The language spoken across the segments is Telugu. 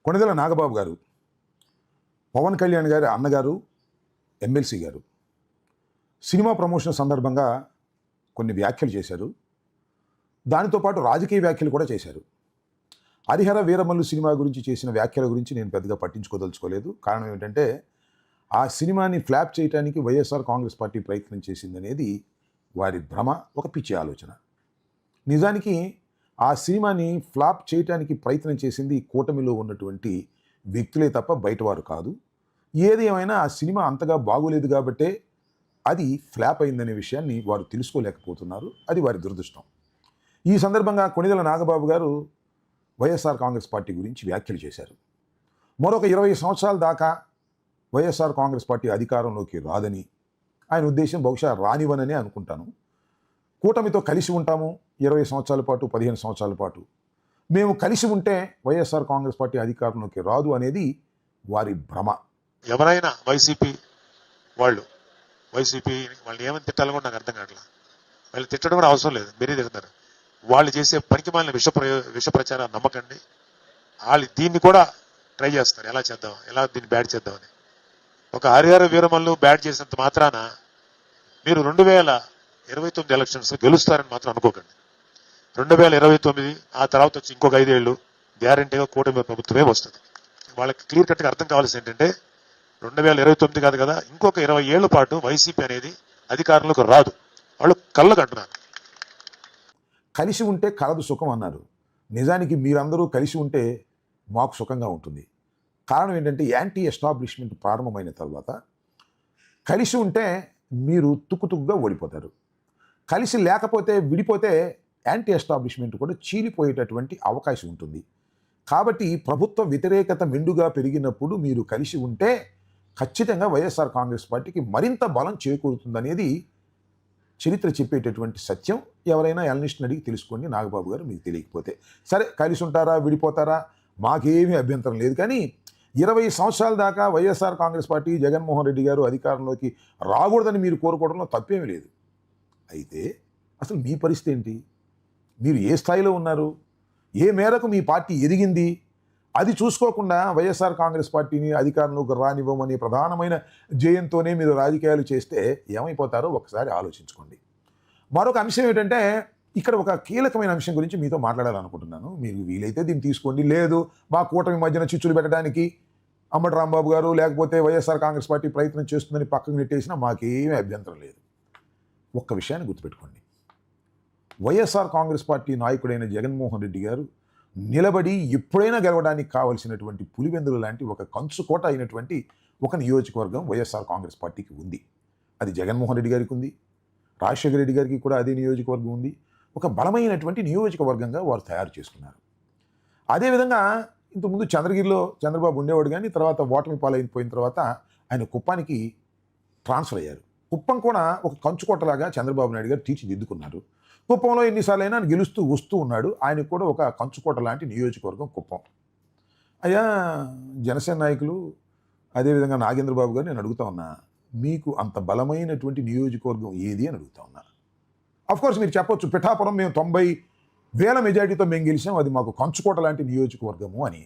కొణిదెల నాగబాబు గారు, పవన్ కళ్యాణ్ గారి అన్నగారు, ఎమ్మెల్సీ గారు సినిమా ప్రమోషన్ సందర్భంగా కొన్ని వ్యాఖ్యలు చేశారు. దానితో పాటు రాజకీయ వ్యాఖ్యలు కూడా చేశారు. హరిహర వీరమల్లు సినిమా గురించి చేసిన వ్యాఖ్యల గురించి నేను పెద్దగా పట్టించుకోదలుచుకోలేదు. కారణం ఏంటంటే ఆ సినిమాని ఫ్లాప్ చేయడానికి వైఎస్ఆర్ కాంగ్రెస్ పార్టీ ప్రయత్నం చేసిందనేది వారి భ్రమ, ఒక పిచ్చి ఆలోచన. నిజానికి ఆ సినిమాని ఫ్లాప్ చేయడానికి ప్రయత్నం చేసింది కూటమిలో ఉన్నటువంటి వ్యక్తులే తప్ప బయటవారు కాదు. ఏది ఏమైనా ఆ సినిమా అంతగా బాగోలేదు కాబట్టే అది ఫ్లాప్ అయిందనే విషయాన్ని వారు తెలుసుకోలేకపోతున్నారు. అది వారి దురదృష్టం. ఈ సందర్భంగా కొణిదెల నాగబాబు గారు వైఎస్ఆర్ కాంగ్రెస్ పార్టీ గురించి వ్యాఖ్యలు చేశారు. మరొక 20 సంవత్సరాల దాకా వైఎస్ఆర్ కాంగ్రెస్ పార్టీ అధికారంలోకి రాదని, ఆయన ఉద్దేశం బహుశా రానివననే అనుకుంటాను. కూటమితో కలిసి ఉంటాము 20 సంవత్సరాల పాటు, 15 సంవత్సరాల పాటు. మేము కలిసి ఉంటే వైఎస్ఆర్ కాంగ్రెస్ పార్టీ అధికారంలోకి రాదు అనేది వారి భ్రమ. ఎవరైనా వైసీపీ వాళ్ళు వాళ్ళని ఏమని తిట్టాలో కూడా నాకు అర్థం కావట్లేదు. వాళ్ళు తిట్టడం కూడా అవసరం లేదు, మీరే తిడతారు. వాళ్ళు చేసే పనికి మాలిన విష ప్రచారాన్ని నమ్మకండి. వాళ్ళు దీన్ని కూడా ట్రై చేస్తారు, ఎలా దీన్ని బ్యాడ్ చేద్దామని. ఒక హరిహర వీరమల్లు బ్యాడ్ చేసినంత మాత్రాన మీరు 2029 ఎలక్షన్స్ గెలుస్తారని మాత్రం అనుకోకండి. 2029 ఆ తర్వాత వచ్చి ఇంకొక 5 ఏళ్ళు గ్యారంటీగా కూటమి ప్రభుత్వమే వస్తుంది. వాళ్ళకి క్లియర్ కట్గా అర్థం కావాల్సి ఏంటంటే 2029 కాదు కదా, ఇంకొక 20 ఏళ్ల పాటు వైసీపీ అనేది అధికారంలోకి రాదు. వాళ్ళు కళ్ళకు అంటున్నారు. కలిసి ఉంటే కలదు సుఖం అన్నారు. నిజానికి మీరందరూ కలిసి ఉంటే మాకు సుఖంగా ఉంటుంది. కారణం ఏంటంటే యాంటీ ఎస్టాబ్లిష్మెంట్ ప్రారంభమైన తర్వాత కలిసి ఉంటే మీరు తుక్కుతుక్కుగా ఓడిపోతారు. కలిసి లేకపోతే, విడిపోతే యాంటీ ఎస్టాబ్లిష్మెంట్ కూడా చీలిపోయేటటువంటి అవకాశం ఉంటుంది. కాబట్టి ప్రభుత్వ వ్యతిరేకత మెండుగా పెరిగినప్పుడు మీరు కలిసి ఉంటే ఖచ్చితంగా వైఎస్ఆర్ కాంగ్రెస్ పార్టీకి మరింత బలం చేకూరుతుందనేది చరిత్ర చెప్పేటటువంటి సత్యం. ఎవరైనా ఎలనిస్ట్ని అడిగి తెలుసుకోండి. నాగబాబు గారు మీకు తెలియకపోతే సరే, కలిసి ఉంటారా, విడిపోతారా, మాకేమీ అభ్యంతరం లేదు. కానీ 20 సంవత్సరాల దాకా వైఎస్ఆర్ కాంగ్రెస్ పార్టీ, జగన్మోహన్ రెడ్డి గారు అధికారంలోకి రాకూడదని మీరు కోరుకోవడంలో తప్పేమీ లేదు. అయితే అసలు మీ పరిస్థితి ఏంటి? మీరు ఏ స్థాయిలో ఉన్నారు? ఏ మేరకు మీ పార్టీ ఎదిగింది? అది చూసుకోకుండా వైఎస్ఆర్ కాంగ్రెస్ పార్టీని అధికారంలోకి రానివ్వమని ప్రధానమైన జయంతోనే మీరు రాజకీయాలు చేస్తే ఏమైపోతారో ఒకసారి ఆలోచించుకోండి. మరొక అంశం ఏంటంటే, ఇక్కడ ఒక కీలకమైన అంశం గురించి మీతో మాట్లాడాలనుకుంటున్నాను. మీరు వీలైతే దీన్ని తీసుకోండి. లేదు, మా కూటమి మధ్యన చిచ్చులు పెట్టడానికి అంబటి రాంబాబు గారు లేకపోతే వైఎస్ఆర్ కాంగ్రెస్ పార్టీ ప్రయత్నం చేస్తుందని పక్కకు నెట్టేసినా మాకేమీ అభ్యంతరం లేదు. ఒక్క విషయాన్ని గుర్తుపెట్టుకోండి. వైఎస్ఆర్ కాంగ్రెస్ పార్టీ నాయకుడైన జగన్మోహన్ రెడ్డి గారు నిలబడి ఎప్పుడైనా గెలవడానికి కావలసినటువంటి పులివెందులు లాంటి ఒక కంచుకోట అయినటువంటి ఒక నియోజకవర్గం వైఎస్ఆర్ కాంగ్రెస్ పార్టీకి ఉంది. అది జగన్మోహన్ రెడ్డి గారికి ఉంది, రాజశేఖర రెడ్డి గారికి కూడా అదే నియోజకవర్గం ఉంది. ఒక బలమైనటువంటి నియోజకవర్గంగా వారు తయారు చేసుకున్నారు. అదేవిధంగా ఇంతకుముందు చంద్రగిరిలో చంద్రబాబు ఉండేవాడు, కానీ తర్వాత ఓటమి పాలైపోయిన తర్వాత ఆయన కుప్పానికి ట్రాన్స్ఫర్ అయ్యారు. కుప్పం కూడా ఒక కంచుకోటలాగా చంద్రబాబు నాయుడు గారు తీర్చిదిద్దుకున్నారు. కుప్పంలో ఎన్నిసార్లు అయినా గెలుస్తూ వస్తూ ఉన్నాడు. ఆయనకు కూడా ఒక కంచుకోట లాంటి నియోజకవర్గం కుప్పం. అయ్యా జనసేన నాయకులు, అదేవిధంగా నాగేంద్రబాబు గారు, నేను అడుగుతా ఉన్నా, మీకు అంత బలమైనటువంటి నియోజకవర్గం ఏది అని అడుగుతా ఉన్నా. అఫ్కోర్స్ మీరు చెప్పొచ్చు, పిఠాపురం మేము 90,000 మెజారిటీతో మేము గెలిచాం, అది మాకు కంచుకోట లాంటి నియోజకవర్గము అని.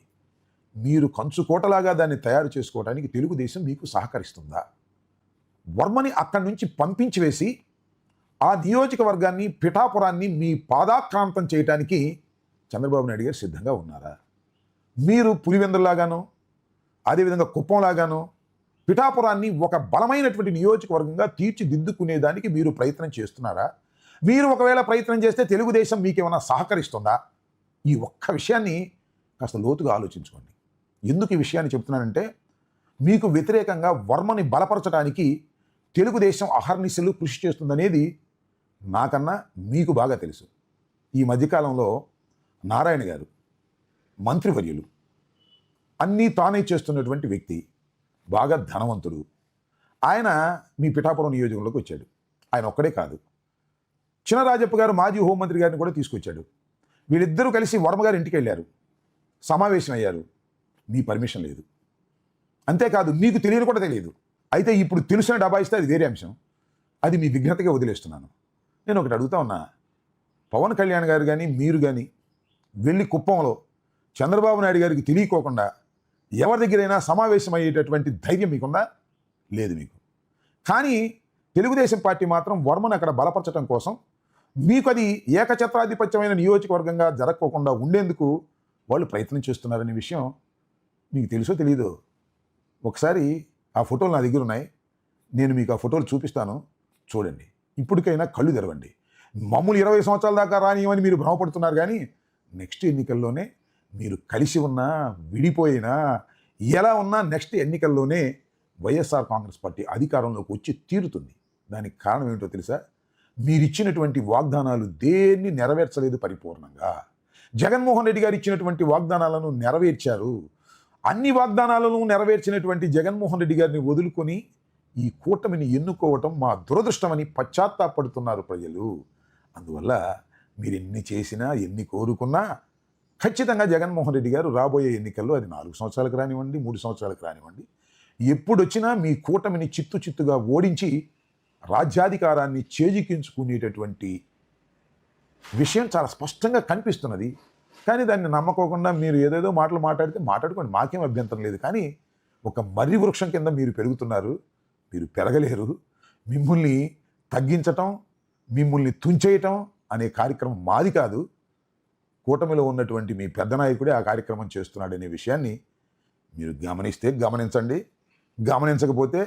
మీరు కంచుకోటలాగా దాన్ని తయారు చేసుకోవడానికి తెలుగుదేశం మీకు సహకరిస్తుందా? వర్మని అక్కడి నుంచి పంపించి వేసి ఆ నియోజకవర్గాన్ని, పిఠాపురాన్ని మీ పాదాక్రాంతం చేయడానికి చంద్రబాబు నాయుడు గారు సిద్ధంగా ఉన్నారా? మీరు పులివెందులాగాను, అదేవిధంగా కుప్పంలాగాను పిఠాపురాన్ని ఒక బలమైనటువంటి నియోజకవర్గంగా తీర్చిదిద్దుకునేదానికి మీరు ప్రయత్నం చేస్తున్నారా? మీరు ఒకవేళ ప్రయత్నం చేస్తే తెలుగుదేశం మీకేమైనా సహకరిస్తుందా? ఈ ఒక్క విషయాన్ని కాస్త లోతుగా ఆలోచించుకోండి. ఎందుకు ఈ విషయాన్ని చెప్తున్నానంటే, మీకు వ్యతిరేకంగా వర్మని బలపరచడానికి తెలుగుదేశం అహర్నిశలు కృషి చేస్తుందనేది నాకన్నా మీకు బాగా తెలుసు. ఈ మధ్యకాలంలో నారాయణ గారు మంత్రివర్యులు, అన్నీ తానే చేస్తున్నటువంటి వ్యక్తి, బాగా ధనవంతుడు. ఆయన మీ పిఠాపురం నియోజకవర్గంలోకి వచ్చాడు. ఆయన ఒక్కడే కాదు, చినరాజప్ప గారు మాజీ హోంమంత్రి గారిని కూడా తీసుకొచ్చాడు. వీళ్ళిద్దరూ కలిసి వర్మ గారి ఇంటికి వెళ్ళారు, సమావేశం అయ్యారు. మీ పర్మిషన్ లేదు. అంతేకాదు, మీకు తెలియని కూడా తెలియదు. అయితే ఇప్పుడు తెలుసున డబాయిస్తే అది వేరే అంశం. అది మీ విఘ్నతగా వదిలేస్తున్నాను. నేను ఒకటి అడుగుతా ఉన్నా, పవన్ కళ్యాణ్ గారు కానీ మీరు కానీ వెళ్ళి కుప్పంలో చంద్రబాబు నాయుడు గారికి తెలియకోకుండా ఎవరి దగ్గరైనా సమావేశమయ్యేటటువంటి ధైర్యం మీకుందా? లేదు మీకు. కానీ తెలుగుదేశం పార్టీ మాత్రం వర్మను అక్కడ బలపరచడం కోసం మీకు అది ఏకఛత్రాధిపత్యమైన నియోజకవర్గంగా జరగకోకుండా ఉండేందుకు వాళ్ళు ప్రయత్నం చేస్తున్నారనే విషయం మీకు తెలుసో తెలీదో. ఒకసారి ఆ ఫోటోలు నా దగ్గర ఉన్నాయి, నేను మీకు ఆ ఫోటోలు చూపిస్తాను, చూడండి. ఇప్పటికైనా కళ్ళు తెరవండి. మమ్మల్ని 20 సంవత్సరాల దాకా రానియమని మీరు భ్రమపడుతున్నారు, కానీ నెక్స్ట్ ఎన్నికల్లోనే మీరు కలిసి ఉన్నా విడిపోయినా ఎలా ఉన్నా నెక్స్ట్ ఎన్నికల్లోనే వైఎస్ఆర్ కాంగ్రెస్ పార్టీ అధికారంలోకి వచ్చి తీరుతుంది. దానికి కారణం ఏంటో తెలుసా? మీరిచ్చినటువంటి వాగ్దానాలు దేన్ని నెరవేర్చలేదు పరిపూర్ణంగా. జగన్మోహన్ రెడ్డి గారు ఇచ్చినటువంటి వాగ్దానాలను నెరవేర్చారు. అన్ని వాగ్దానాలను నెరవేర్చినటువంటి జగన్మోహన్ రెడ్డి గారిని వదులుకొని ఈ కూటమిని ఎన్నుకోవటం మా దురదృష్టమని పశ్చాత్తాపడుతున్నారు ప్రజలు. అందువల్ల మీరు ఎన్ని చేసినా ఎన్ని కోరుకున్నా ఖచ్చితంగా జగన్మోహన్ రెడ్డి గారు రాబోయే ఎన్నికల్లో, అది 4 సంవత్సరాలకు రానివ్వండి, 3 సంవత్సరాలకు రానివ్వండి, ఎప్పుడొచ్చినా మీ కూటమిని చిత్తుగా ఓడించి రాజ్యాధికారాన్ని చేజిక్కించుకునేటటువంటి విషయం చాలా స్పష్టంగా కనిపిస్తున్నది. కానీ దాన్ని నమ్మకోకుండా మీరు ఏదేదో మాటలు మాట్లాడుకోండి, మాకేం అభ్యంతరం లేదు. కానీ ఒక మర్రి వృక్షం కింద మీరు పెరుగుతున్నారు, మీరు పెరగలేరు. మిమ్మల్ని తగ్గించటం, మిమ్మల్ని తుంచేయటం అనే కార్యక్రమం మాది కాదు. కూటమిలో ఉన్నటువంటి మీ పెద్ద నాయకుడే ఆ కార్యక్రమం చేస్తున్నాడనే విషయాన్ని మీరు గమనిస్తే గమనించండి, గమనించకపోతే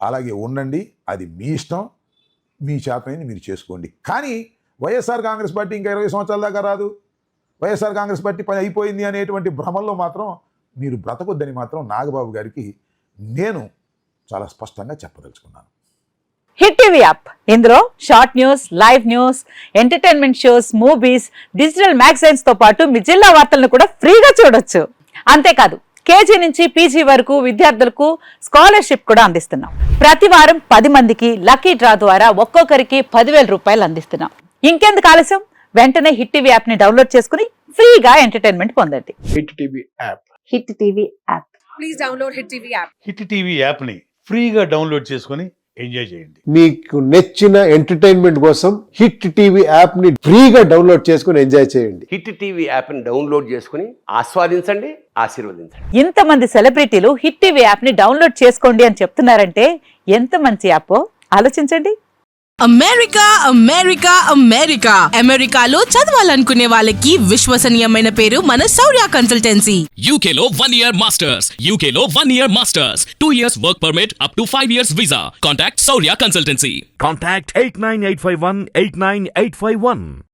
అలాగే ఉండండి. అది మీ ఇష్టం, మీ చేతనైంది మీరు చేసుకోండి. కానీ వైఎస్ఆర్ కాంగ్రెస్ పార్టీ ఇంకా 20 సంవత్సరాల దాకా రాదు, వైఎస్ఆర్ కాంగ్రెస్ పార్టీ పని అయిపోయింది అనేటువంటి భ్రమల్లో మాత్రం మీరు బ్రతకొద్దని మాత్రం నాగబాబు గారికి నేను చాలా స్పష్టంగా చెప్పదలుచుకున్నాను. హిట్ టీవీ యాప్, ఇందులో short news, live news, entertainment shows, movies, digital magazines తో పాటు మీ జిల్లా వార్తలను కూడా ఫ్రీగా చూడొచ్చు. అంతేకాదు కేజీ నుంచి పీజీ వరకు విద్యార్థులకు స్కాలర్షిప్ కూడా అందిస్తున్నాం. ప్రతి వారం 10 మందికి లక్కీ డ్రా ద్వారా ఒక్కొక్కరికి 10,000 రూపాయలు అందిస్తున్నాం. ఇంకెందుకు ఆలస్యం, వెంటనే హిట్ టీవీ యాప్ ని డౌన్లోడ్ చేసుకుని ఫ్రీగా ఎంటర్టైన్మెంట్ పొందండి. Hit TV app. Hit TV app. Please download Hit TV app. Hit TV యాప్ని ఫ్రీగా డౌన్లోడ్ చేసుకొని ఎంజాయ్ చేయండి. మీకు నచ్చిన ఎంటర్టైన్మెంట్ కోసం హిట్ టీవీ యాప్ ని ఫ్రీగా డౌన్లోడ్ చేసుకుని ఎంజాయ్ చేయండి. హిట్ టీవీ యాప్ని డౌన్లోడ్ చేసుకుని ఆస్వాదించండి, ఆశీర్వదించండి. ఇంతమంది సెలబ్రిటీలు హిట్ టీవీ యాప్ ని డౌన్లోడ్ చేసుకోండి అని చెప్తున్నారంటే ఎంత మంచి యాప్ ఆలోచించండి. అమెరికా అమెరికా అమెరికా అమెరికాలో చదవాలనుకునే వాళ్ళకి విశ్వసనీయమైన పేరు మన శౌర్య కన్సల్టెన్సీ. UK లో 1 year masters. UK లో 1 year masters. 2 years work permit up to 5 years visa. Contact Saurya Consultancy. Contact 89851 89851.